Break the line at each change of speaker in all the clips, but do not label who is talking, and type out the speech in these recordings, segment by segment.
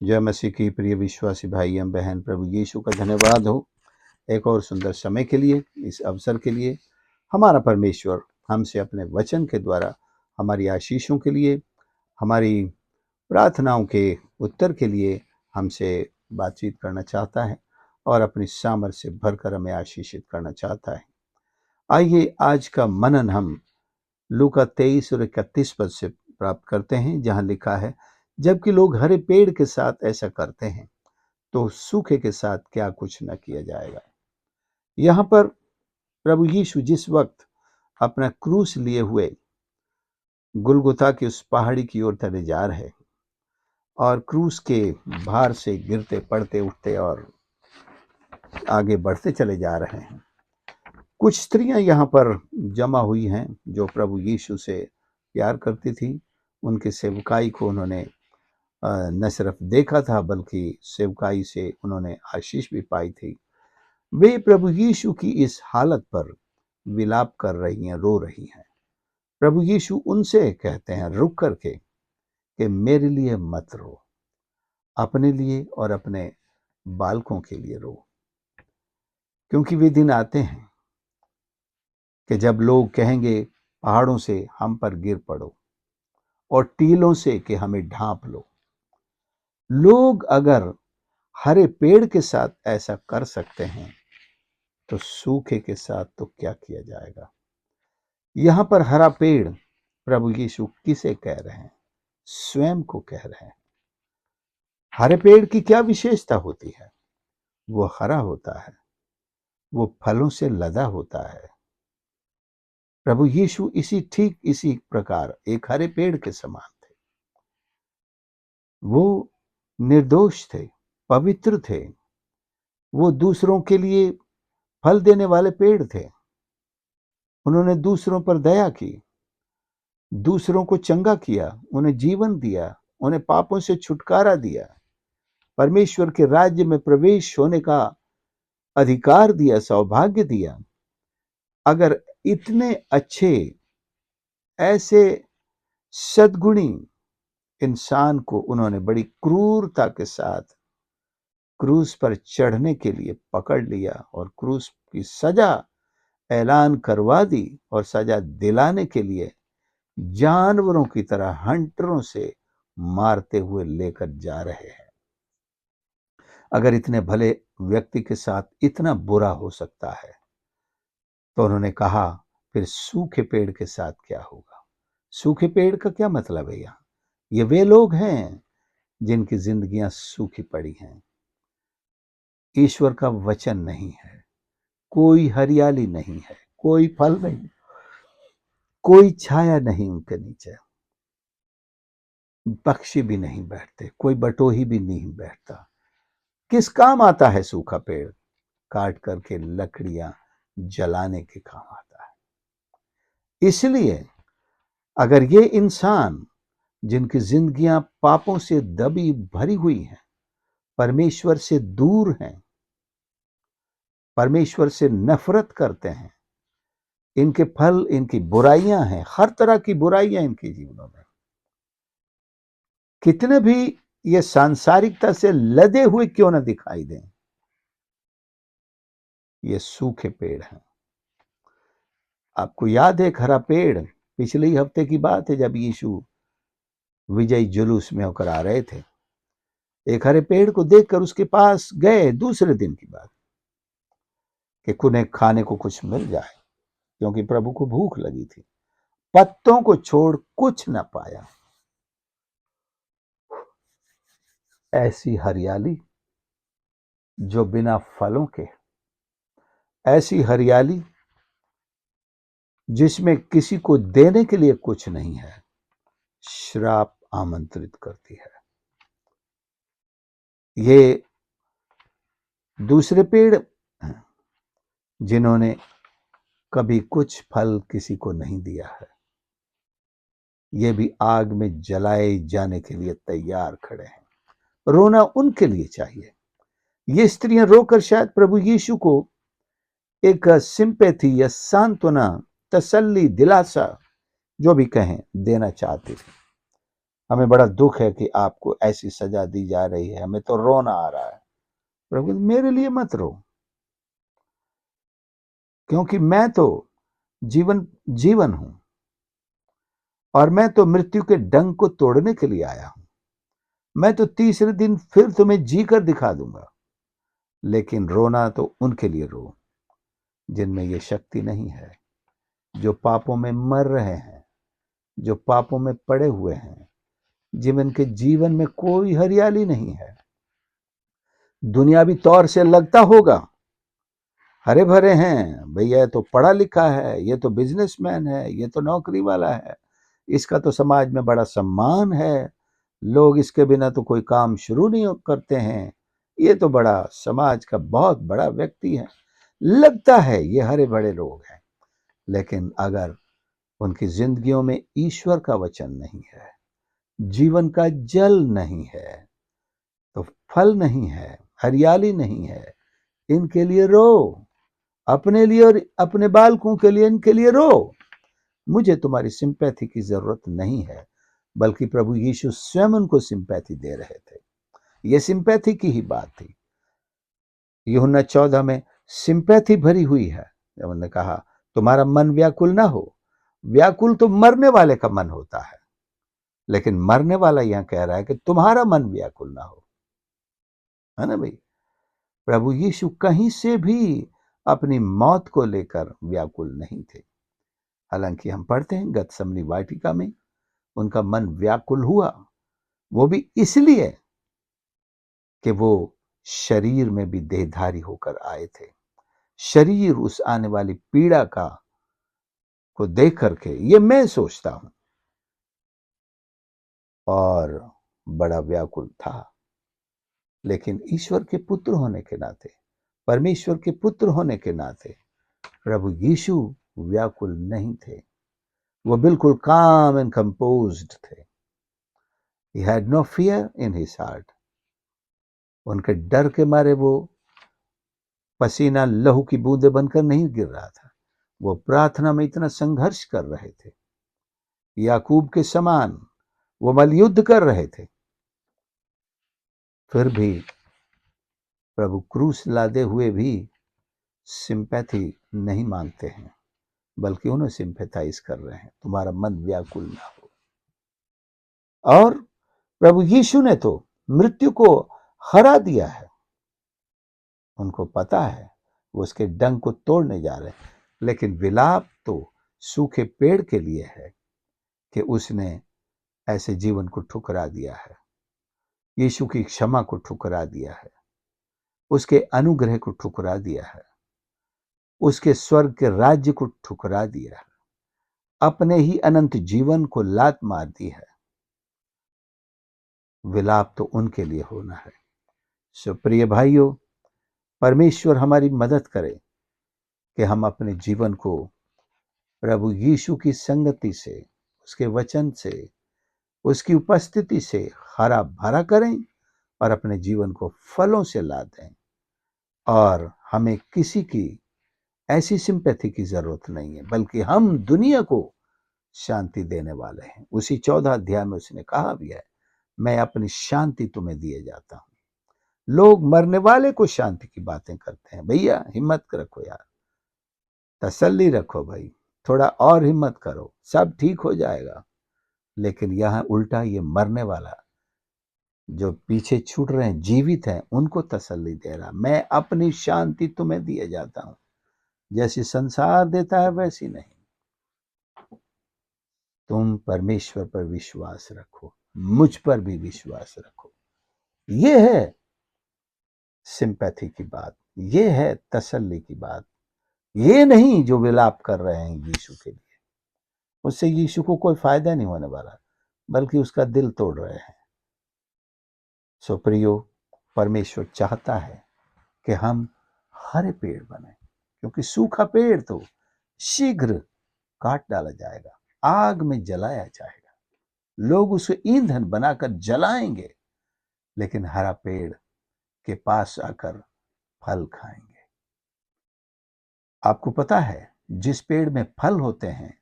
जय मसीह की प्रिय विश्वासी भाई एवं बहन, प्रभु यीशु का धन्यवाद हो एक और सुंदर समय के लिए, इस अवसर के लिए। हमारा परमेश्वर हमसे अपने वचन के द्वारा हमारी आशीषों के लिए, हमारी प्रार्थनाओं के उत्तर के लिए हमसे बातचीत करना चाहता है और अपनी सामर्थ से भरकर हमें आशीषित करना चाहता है। आइए आज का मनन हम लूका 23 और 31 पद से प्राप्त करते हैं, जहां लिखा है, जबकि लोग हरे पेड़ के साथ ऐसा करते हैं तो सूखे के साथ क्या कुछ न किया जाएगा। यहाँ पर प्रभु यीशु जिस वक्त अपना क्रूस लिए हुए गुलगुता की उस पहाड़ी की ओर चले जा रहे हैं और क्रूस के भार से गिरते पड़ते उठते और आगे बढ़ते चले जा रहे हैं, कुछ स्त्रियां यहाँ पर जमा हुई हैं जो प्रभु यीशु से प्यार करती थी। उनकी सेवकाई को उन्होंने न सिर्फ देखा था बल्कि सेवकाई से उन्होंने आशीष भी पाई थी। वे प्रभु यीशु की इस हालत पर विलाप कर रही हैं, रो रही हैं। प्रभु यीशु उनसे कहते हैं रुक करके कि मेरे लिए मत रो, अपने लिए और अपने बालकों के लिए रो, क्योंकि वे दिन आते हैं कि जब लोग कहेंगे पहाड़ों से हम पर गिर पड़ो और टीलों से कि हमें ढांप लो। लोग अगर हरे पेड़ के साथ ऐसा कर सकते हैं तो सूखे के साथ तो क्या किया जाएगा। यहां पर हरा पेड़ प्रभु यीशु किसे कह रहे हैं? स्वयं को कह रहे हैं। हरे पेड़ की क्या विशेषता होती है? वो हरा होता है, वो फलों से लदा होता है। प्रभु यीशु ठीक इसी प्रकार एक हरे पेड़ के समान थे। वो निर्दोष थे, पवित्र थे, वो दूसरों के लिए फल देने वाले पेड़ थे। उन्होंने दूसरों पर दया की, दूसरों को चंगा किया, उन्हें जीवन दिया, उन्हें पापों से छुटकारा दिया, परमेश्वर के राज्य में प्रवेश होने का अधिकार दिया, सौभाग्य दिया। अगर इतने अच्छे ऐसे सद्गुणी इंसान को उन्होंने बड़ी क्रूरता के साथ क्रूस पर चढ़ने के लिए पकड़ लिया और क्रूस की सजा ऐलान करवा दी और सजा दिलाने के लिए जानवरों की तरह हंटरों से मारते हुए लेकर जा रहे हैं, अगर इतने भले व्यक्ति के साथ इतना बुरा हो सकता है तो उन्होंने कहा फिर सूखे पेड़ के साथ क्या होगा। सूखे पेड़ का क्या मतलब है? यहाँ ये वे लोग हैं जिनकी जिंदगियां सूखी पड़ी हैं, ईश्वर का वचन नहीं है, कोई हरियाली नहीं है, कोई फल नहीं, कोई छाया नहीं उनके नीचे, पक्षी भी नहीं बैठते, कोई बटोही भी नहीं बैठता। किस काम आता है सूखा पेड़? काट करके लकड़ियां जलाने के काम आता है। इसलिए अगर ये इंसान जिनकी जिंदगियां पापों से दबी भरी हुई हैं, परमेश्वर से दूर हैं, परमेश्वर से नफरत करते हैं, इनके फल इनकी बुराइयां हैं, हर तरह की बुराइयां इनके जीवनों में, कितने भी ये सांसारिकता से लदे हुए क्यों ना दिखाई दें, ये सूखे पेड़ हैं। आपको याद है एक हरा पेड़, पिछले ही हफ्ते की बात है जब यीशु विजय जुलूस में होकर आ रहे थे, एक हरे पेड़ को देखकर उसके पास गए। दूसरे दिन की बात कि उन्हें खाने को कुछ मिल जाए, क्योंकि प्रभु को भूख लगी थी। पत्तों को छोड़ कुछ न पाया। ऐसी हरियाली जो बिना फलों के, ऐसी हरियाली जिसमें किसी को देने के लिए कुछ नहीं है, श्राप आमंत्रित करती है। ये दूसरे पेड़ जिन्होंने कभी कुछ फल किसी को नहीं दिया है, ये भी आग में जलाए जाने के लिए तैयार खड़े हैं। रोना उनके लिए चाहिए। ये स्त्रियां रोकर शायद प्रभु यीशु को एक सिंपैथी या सांत्वना, तसल्ली, दिलासा, जो भी कहें, देना चाहती थी। हमें बड़ा दुख है कि आपको ऐसी सजा दी जा रही है, हमें तो रोना आ रहा है। प्रभु मेरे लिए मत रो, क्योंकि मैं तो जीवन जीवन हूं और मैं तो मृत्यु के डंक को तोड़ने के लिए आया हूं। मैं तो तीसरे दिन फिर तुम्हें जी कर दिखा दूंगा। लेकिन रोना तो उनके लिए रो जिनमें ये शक्ति नहीं है, जो पापों में मर रहे हैं, जो पापों में पड़े हुए हैं, जिनके जीवन में कोई हरियाली नहीं है। दुनियावी तौर से लगता होगा हरे भरे हैं, भैया तो पढ़ा लिखा है, ये तो बिजनेसमैन है, ये तो नौकरी वाला है, इसका तो समाज में बड़ा सम्मान है, लोग इसके बिना तो कोई काम शुरू नहीं करते हैं, ये तो बड़ा समाज का बहुत बड़ा व्यक्ति है। लगता है ये हरे भरे लोग हैं, लेकिन अगर उनकी जिंदगियों में ईश्वर का वचन नहीं है, जीवन का जल नहीं है, तो फल नहीं है, हरियाली नहीं है, इनके लिए रो, अपने लिए और अपने बालकों के लिए, इनके लिए रो। मुझे तुम्हारी सिंपैथी की जरूरत नहीं है, बल्कि प्रभु यीशु स्वयं उनको सिंपैथी दे रहे थे। ये सिंपैथी की ही बात थी। यूहन्ना 14 में सिंपैथी भरी हुई है। उन्होंने कहा तुम्हारा मन व्याकुल ना हो। व्याकुल तो मरने वाले का मन होता है, लेकिन मरने वाला यहां कह रहा है कि तुम्हारा मन व्याकुल ना हो, है ना भाई। प्रभु यीशु कहीं से भी अपनी मौत को लेकर व्याकुल नहीं थे। हालांकि हम पढ़ते हैं गतसमनी वाटिका में उनका मन व्याकुल हुआ, वो भी इसलिए कि वो शरीर में भी देहधारी होकर आए थे। शरीर उस आने वाली पीड़ा को देख करके ये मैं सोचता हूं और बड़ा व्याकुल था। लेकिन ईश्वर के पुत्र होने के नाते, परमेश्वर के पुत्र होने के नाते प्रभु यीशु व्याकुल नहीं थे। वो बिल्कुल काम एंड कंपोज्ड थे। He had no fear in his heart. उनके डर के मारे वो पसीना लहू की बूंदे बनकर नहीं गिर रहा था। वो प्रार्थना में इतना संघर्ष कर रहे थे, याकूब के समान वो मलयुद्ध कर रहे थे। फिर भी प्रभु क्रूस लादे हुए भी सिंपैथी नहीं मांगते हैं, बल्कि उन्हें सिंपैथाइज कर रहे हैं, तुम्हारा मन व्याकुल ना हो। और प्रभु यीशु ने तो मृत्यु को हरा दिया है। उनको पता है वो उसके डंक को तोड़ने जा रहे हैं, लेकिन विलाप तो सूखे पेड़ के लिए है कि उसने ऐसे जीवन को ठुकरा दिया है, यीशु की क्षमा को ठुकरा दिया है, उसके अनुग्रह को ठुकरा दिया है, उसके स्वर्ग के राज्य को ठुकरा दिया है, अपने ही अनंत जीवन को लात मार दी है। विलाप तो उनके लिए होना है। सो प्रिय भाइयों, परमेश्वर हमारी मदद करे कि हम अपने जीवन को प्रभु यीशु की संगति से, उसके वचन से, उसकी उपस्थिति से हरा भरा करें और अपने जीवन को फलों से ला दें। और हमें किसी की ऐसी सिंपैथी की जरूरत नहीं है, बल्कि हम दुनिया को शांति देने वाले हैं। उसी 14 अध्याय में उसने कहा भी है, मैं अपनी शांति तुम्हें दिए जाता हूं। लोग मरने वाले को शांति की बातें करते हैं। भैया हिम्मत रखो यार, तसल्ली रखो भाई, थोड़ा और हिम्मत करो, सब ठीक हो जाएगा। लेकिन यहां उल्टा ये मरने वाला जो पीछे छूट रहे हैं, जीवित हैं, उनको तसल्ली दे रहा, मैं अपनी शांति तुम्हें दिए जाता हूं, जैसी संसार देता है वैसी नहीं। तुम परमेश्वर पर विश्वास रखो, मुझ पर भी विश्वास रखो। ये है सिंपैथी की बात, ये है तसल्ली की बात। ये नहीं जो विलाप कर रहे हैं यीशु के लिए, उससे यीशु को कोई फायदा नहीं होने वाला, बल्कि उसका दिल तोड़ रहे हैं। सो प्रियो, परमेश्वर चाहता है कि हम हरे पेड़ बने, क्योंकि सूखा पेड़ तो शीघ्र काट डाला जाएगा, आग में जलाया जाएगा, लोग उसे ईंधन बनाकर जलाएंगे, लेकिन हरा पेड़ के पास आकर फल खाएंगे। आपको पता है, जिस पेड़ में फल होते हैं,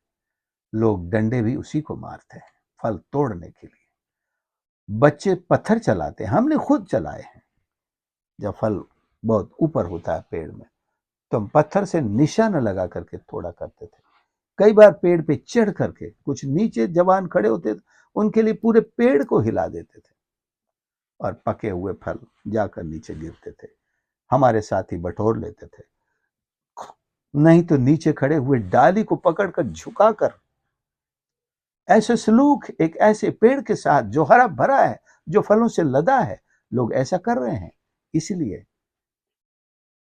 लोग डंडे भी उसी को मारते हैं फल तोड़ने के लिए। बच्चे पत्थर चलाते हैं, हमने खुद चलाए हैं। जब फल बहुत ऊपर होता है पेड़ में, तो हम पत्थर से निशाना लगा करके तोड़ा करते थे। कई बार पेड़ पे चढ़ करके कुछ नीचे जवान खड़े होते थे, उनके लिए पूरे पेड़ को हिला देते थे और पके हुए फल जाकर नीचे गिरते थे। हमारे साथी बटोर लेते थे, नहीं तो नीचे खड़े हुए डाली को पकड़कर झुकाकर। ऐसे सलूक एक ऐसे पेड़ के साथ जो हरा भरा है, जो फलों से लदा है, लोग ऐसा कर रहे हैं। इसलिए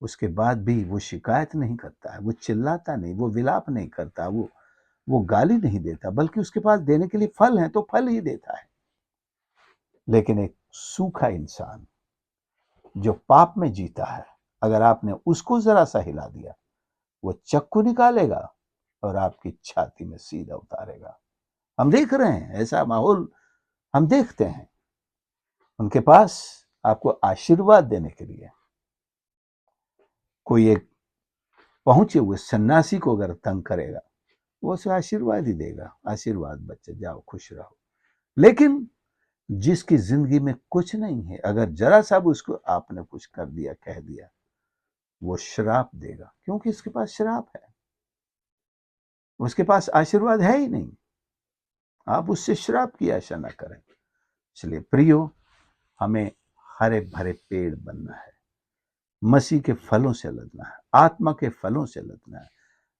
उसके बाद भी वो शिकायत नहीं करता है, वो चिल्लाता नहीं, वो विलाप नहीं करता, वो गाली नहीं देता, बल्कि उसके पास देने के लिए फल है तो फल ही देता है। लेकिन एक सूखा इंसान जो पाप में जीता है, अगर आपने उसको जरा सा हिला दिया, वो चाकू निकालेगा और आपकी छाती में सीधा उतारेगा। हम देख रहे हैं ऐसा माहौल, हम देखते हैं। उनके पास आपको आशीर्वाद देने के लिए कोई एक पहुंचे हुए सन्यासी को अगर तंग करेगा, वो उसे आशीर्वाद ही देगा, आशीर्वाद बच्चे जाओ खुश रहो। लेकिन जिसकी जिंदगी में कुछ नहीं है, अगर जरा सा भी उसको आपने कुछ कर दिया, कह दिया, वो श्राप देगा, क्योंकि इसके पास श्राप है, उसके पास आशीर्वाद है ही नहीं। आप उससे श्राप की आशा ना करें। इसलिए प्रियो, हमें हरे भरे पेड़ बनना है, मसीह के फलों से लदना है, आत्मा के फलों से लदना है,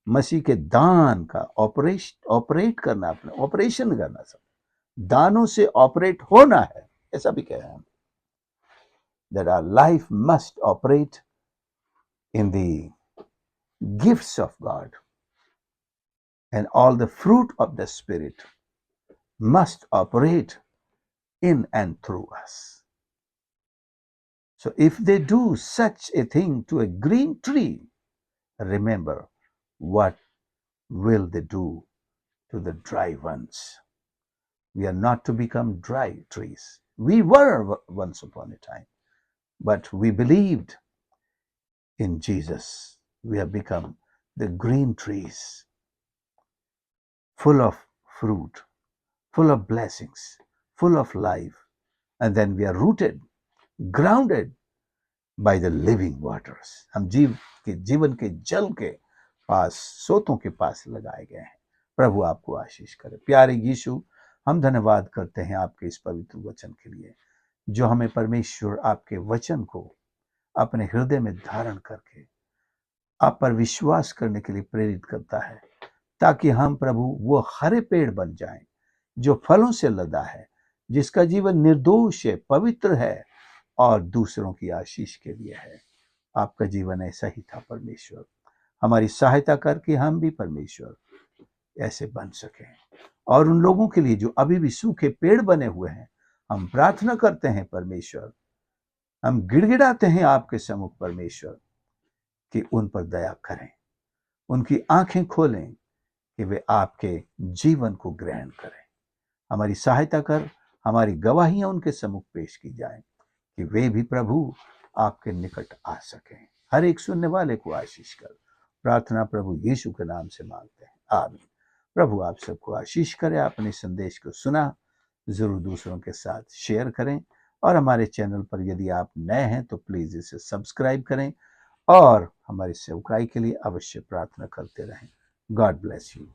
मसीह के दान का ऑपरेट करना, अपने ऑपरेशन करना, सब दानों से ऑपरेट होना है। ऐसा भी कह रहे हैं that our life must operate in the gifts of God, and all the fruit of the Spirit must operate in and through us. So if they do such a thing to a green tree, remember what will they do to the dry ones. We are not to become dry trees. We were once upon a time, but we believed in Jesus. We have become the green trees, full of fruit, full of blessings, full of life. And then we are rooted, grounded by the living waters. हम जीवन के जल के पास, सोतों के पास लगाए गए हैं। प्रभु आपको आशीष करे। प्यारे यीशु, हम धन्यवाद करते हैं आपके इस पवित्र वचन के लिए, जो हमें परमेश्वर आपके वचन को अपने हृदय में धारण करके आप पर विश्वास करने के लिए प्रेरित करता है, ताकि हम प्रभु वो हरे पेड़ बन जाएं जो फलों से लदा है, जिसका जीवन निर्दोष है, पवित्र है और दूसरों की आशीष के लिए है। आपका जीवन ऐसा ही था परमेश्वर। हमारी सहायता करके हम भी परमेश्वर ऐसे बन सकें। और उन लोगों के लिए जो अभी भी सूखे पेड़ बने हुए हैं, हम प्रार्थना करते हैं परमेश्वर, हम गिड़गिड़ाते हैं आपके सम्मुख परमेश्वर, कि उन पर दया करें, उनकी आंखें खोलें कि वे आपके जीवन को ग्रहण करें। हमारी सहायता कर, हमारी गवाहियां उनके सम्मुख पेश की जाएं, कि वे भी प्रभु आपके निकट आ सकें। हर एक सुनने वाले को आशीष कर। प्रार्थना प्रभु यीशु के नाम से मांगते हैं, आमीन। प्रभु आप सबको आशीष करे। आपने संदेश को सुना, जरूर दूसरों के साथ शेयर करें, और हमारे चैनल पर यदि आप नए हैं तो प्लीज इसे सब्सक्राइब करें, और हमारी सेवकाई के लिए अवश्य प्रार्थना करते रहें। God bless you.